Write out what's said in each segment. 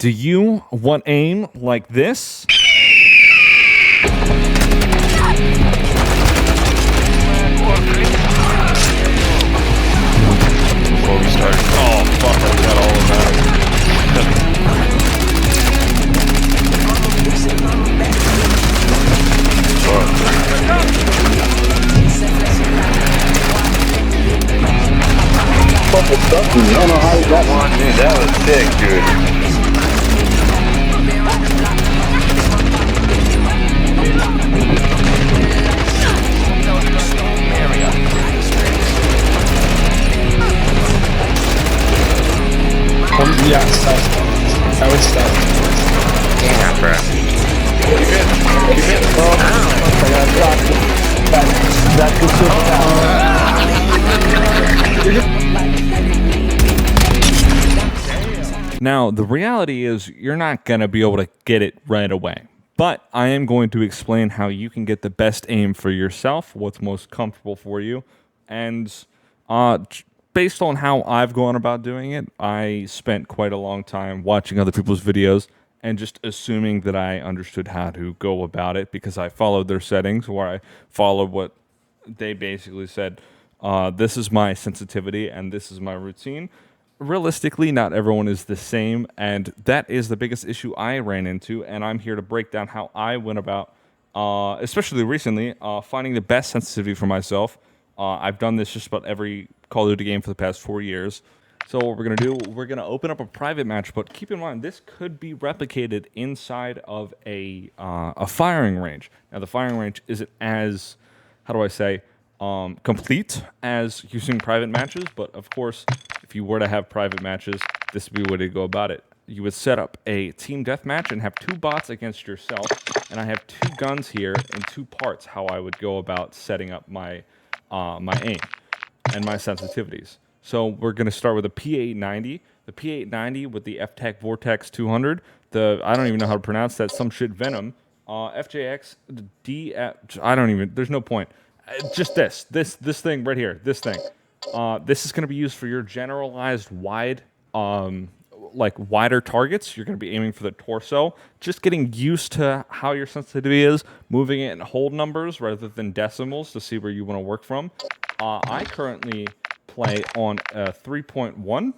Do you want aim like this? Before we start. Oh, fuck, I got all of that. I don't know how you got one. Dude, that was sick, dude. Yeah, stuff. I would stuff. Damn, bro. Keep it. I got shot. That's the shit. Now, the reality is you're not going to be able to get it right away. But I am going to explain how you can get the best aim for yourself, what's most comfortable for you. And based on how I've gone about doing it, I spent quite a long time watching other people's videos and just assuming that I understood how to go about it because I followed their settings, where I followed what they basically said. This is my sensitivity and this is my routine. Realistically, not everyone is the same, and that is the biggest issue I ran into, and I'm here to break down how I went about, especially recently, finding the best sensitivity for myself. I've done this just about every Call of Duty game for the past 4 years. So what we're going to do, we're going to open up a private match, but keep in mind, this could be replicated inside of a firing range. Now, the firing range isn't as, how do I say, complete as using private matches, but of course, if you were to have private matches, this would be the way to go about it. You would set up a team deathmatch and have 2 bots against yourself, and I have 2 guns here in 2 parts how I would go about setting up my my aim and my sensitivities. So we're going to start with a P890. The P890 with the FTAC Vortex 200. I don't even know how to pronounce that. Some shit Venom. FJX DF. I don't even. There's no point. Just this thing right here. This thing. This is going to be used for your generalized wide, like wider targets. You're going to be aiming for the torso. Just getting used to how your sensitivity is, moving it in whole numbers rather than decimals to see where you want to work from. I currently play on a 3.1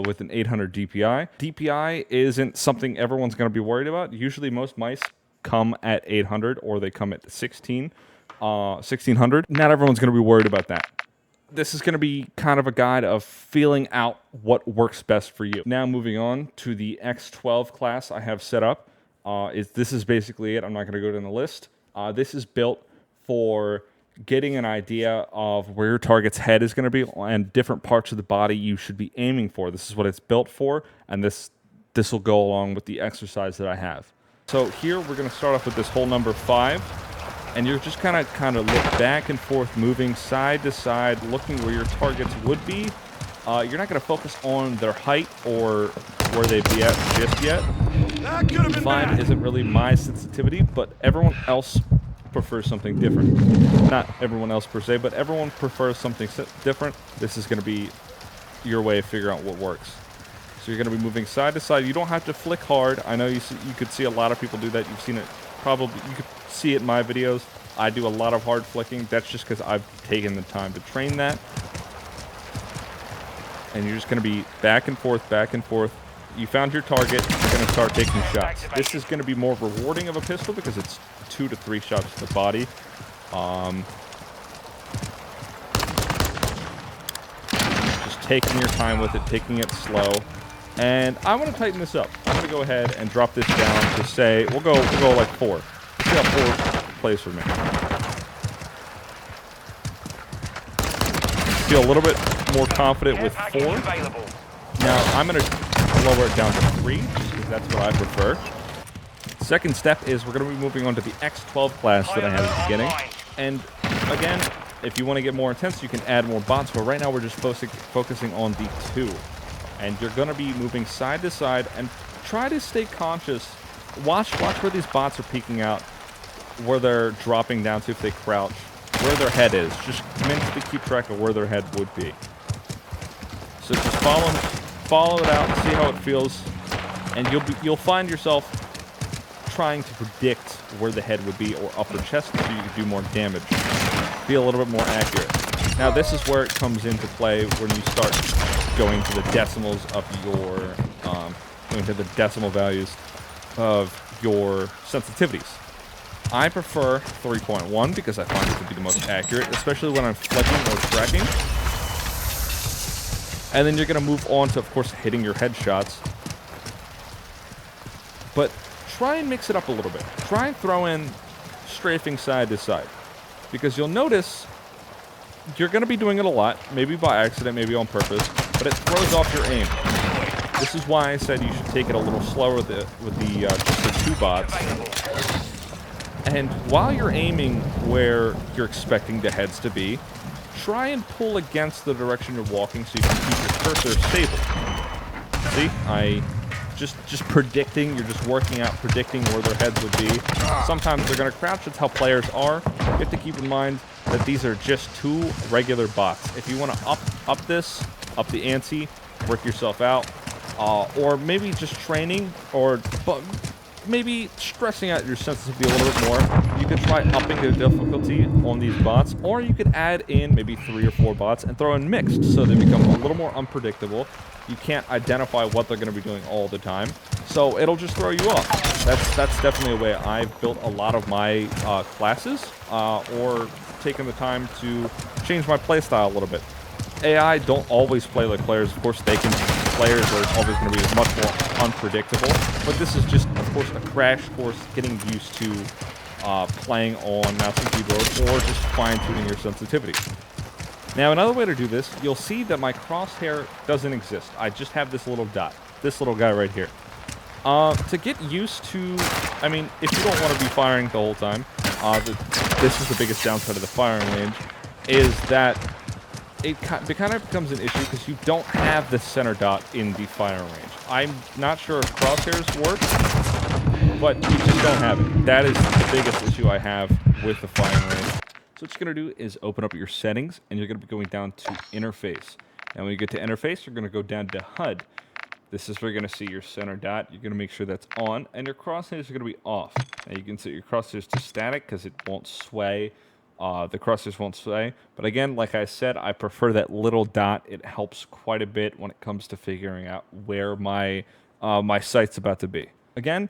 with an 800 DPI. DPI isn't something everyone's going to be worried about. Usually most mice come at 800 or they come at 1600. Not everyone's going to be worried about that. This is going to be kind of a guide of feeling out what works best for you. Now moving on to the X12 class I have set up. This is basically it. I'm not going to go down the list. This is built for getting an idea of where your target's head is going to be and different parts of the body you should be aiming for. This is what it's built for, and this will go along with the exercise that I have. So here we're going to start off with this hole number 5. And you're just kind of look back and forth, moving side to side, looking where your targets would be. You're not going to focus on their height or where they'd be at just yet. 5 isn't really my sensitivity, but everyone else prefers something different. Not everyone else per se, but everyone prefers something different. This is going to be your way of figuring out what works. So you're going to be moving side to side. You don't have to flick hard. I know you could see a lot of people do that. You've seen it. Probably you could see it in my videos. I do a lot of hard flicking. That's just because I've taken the time to train that. And you're just going to be back and forth, back and forth. You found your target. You're going to start taking shots. This is going to be more rewarding of a pistol because it's 2 to 3 shots to the body. Just taking your time with it, taking it slow. And I want to tighten this up. I'm going to go ahead and drop this down to say, we'll go like 4. Let's see how 4 plays for me. Feel a little bit more confident with 4. Now, I'm going to lower it down to 3, just because that's what I prefer. Second step is we're going to be moving on to the X12 class that I had at the beginning. And again, if you want to get more intense, you can add more bots, but right now we're just focusing on the 2. And you're going to be moving side to side and try to stay conscious. Watch where these bots are peeking out, where they're dropping down to if they crouch, where their head is. Just mentally keep track of where their head would be. So just follow it out and see how it feels. and you'll find yourself trying to predict where the head would be or upper chest so you can do more damage, be a little bit more accurate. Now this is where it comes into play when you start going to the decimals of your going to the decimal values of your sensitivities. I prefer 3.1 because I find it to be the most accurate, especially when I'm flipping or tracking. And then you're going to move on to, of course, hitting your headshots. But try and mix it up a little bit. Try and throw in strafing side to side. Because you'll notice you're going to be doing it a lot, maybe by accident, maybe on purpose, but it throws off your aim. This is why I said you should take it a little slower with just the 2 bots. And while you're aiming where you're expecting the heads to be, try and pull against the direction you're walking so you can keep your cursor stable. See, I just predicting, you're just working out predicting where their heads would be. Sometimes they're going to crouch, that's how players are. You have to keep in mind that these are just 2 regular bots. If you want to up the ante, work yourself out, or maybe just training, or maybe stressing out your sensitivity a little bit more, you could try upping the difficulty on these bots, or you could add in maybe 3 or 4 bots and throw in mixed, so they become a little more unpredictable. You can't identify what they're going to be doing all the time, so it'll just throw you off. That's definitely a way I've built a lot of my classes, or taken the time to change my playstyle a little bit. AI don't always play like players. Of course, players are always going to be much more unpredictable. But this is just, of course, a crash course getting used to playing on mouse and keyboard, or just fine-tuning your sensitivity. Now, another way to do this, you'll see that my crosshair doesn't exist. I just have this little dot, this little guy right here. To get used to, I mean, if you don't want to be firing the whole time, this is the biggest downside of the firing range, is that it kind of becomes an issue because you don't have the center dot in the firing range. I'm not sure if crosshairs work, but you just don't have it. That is the biggest issue I have with the firing range. So what you're going to do is open up your settings, and you're going to be going down to interface. And when you get to interface, you're going to go down to HUD. This is where you're going to see your center dot. You're going to make sure that's on, and your crosshairs are going to be off. Now you can set your crosshairs to static because it won't sway. The crosshairs won't sway. But again, like I said, I prefer that little dot. It helps quite a bit when it comes to figuring out where my sight's about to be. Again,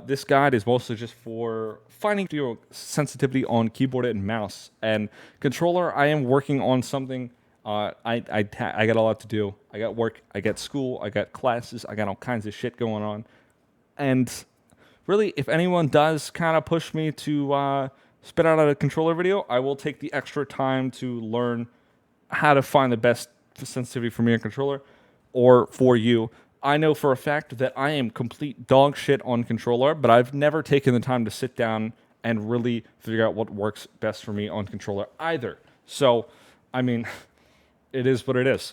this guide is mostly just for finding your sensitivity on keyboard and mouse. And controller, I am working on something. I got a lot to do. I got work, I got school, I got classes, I got all kinds of shit going on. And really, if anyone does kind of push me to spit out a controller video, I will take the extra time to learn how to find the best sensitivity for me on controller or for you. I know for a fact that I am complete dog shit on controller, but I've never taken the time to sit down and really figure out what works best for me on controller either. So, I mean, it is what it is.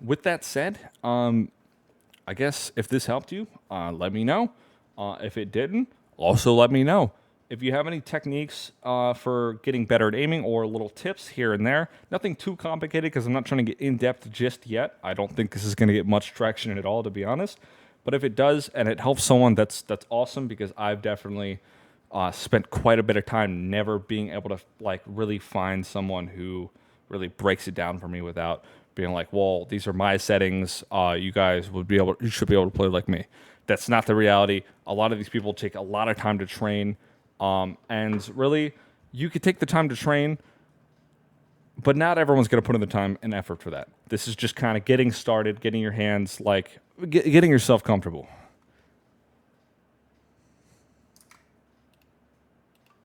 with that said, I guess if this helped you, let me know. If it didn't, also let me know. If you have any techniques for getting better at aiming or little tips here and there, nothing too complicated because I'm not trying to get in depth just yet. I don't think this is going to get much traction at all, to be honest. But if it does and it helps someone, that's awesome because I've definitely spent quite a bit of time never being able to like really find someone who really breaks it down for me without being like, well, these are my settings. You guys you should be able to play like me. That's not the reality. A lot of these people take a lot of time to train. And really, you could take the time to train, but not everyone's going to put in the time and effort for that. This is just kind of getting started, getting your hands, getting yourself comfortable.